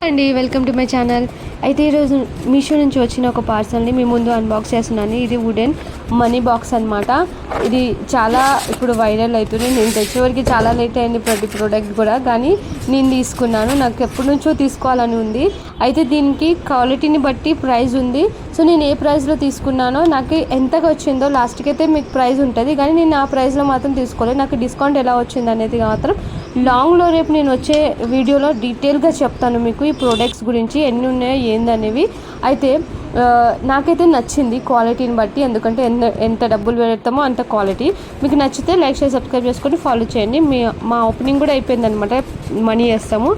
అండి welcome to my channel. అయితే ఈరోజు మీషో నుంచి వచ్చిన ఒక పార్సల్ని మీ ముందు అన్బాక్స్ చేస్తున్నాను. ఇది వుడెన్ మనీ బాక్స్ అనమాట. ఇది చాలా ఇప్పుడు వైరల్ అవుతుంది. నేను తెచ్చేవరకు చాలా లేట్ అయింది ప్రతి ప్రోడక్ట్ కూడా, కానీ నేను తీసుకున్నాను. నాకు ఎప్పటి నుంచో తీసుకోవాలని ఉంది. అయితే దీనికి క్వాలిటీని బట్టి ప్రైస్ ఉంది. సో నేను ఏ ప్రైస్లో తీసుకున్నానో నాకు ఎంతగా వచ్చిందో లాస్ట్కి అయితే మీకు ప్రైస్ ఉంటుంది, కానీ నేను ఆ ప్రైస్లో మాత్రం తీసుకోలేదు. నాకు డిస్కౌంట్ ఎలా వచ్చింది అనేది మాత్రం లాంగ్లో రేపు నేను వచ్చే వీడియోలో డీటెయిల్గా చెప్తాను మీకు ఈ ప్రోడక్ట్స్ గురించి, ఎన్ని ఉన్నాయో ఏందనేవి. అయితే నాకైతే నచ్చింది క్వాలిటీని బట్టి, ఎందుకంటే ఎంత డబ్బులు పెడతామో అంత క్వాలిటీ. మీకు నచ్చితే లైక్ చేసి సబ్స్క్రైబ్ చేసుకొని ఫాలో చేయండి. మా ఓపెనింగ్ కూడా అయిపోయింది అనమాట, మనీ వేస్తాము.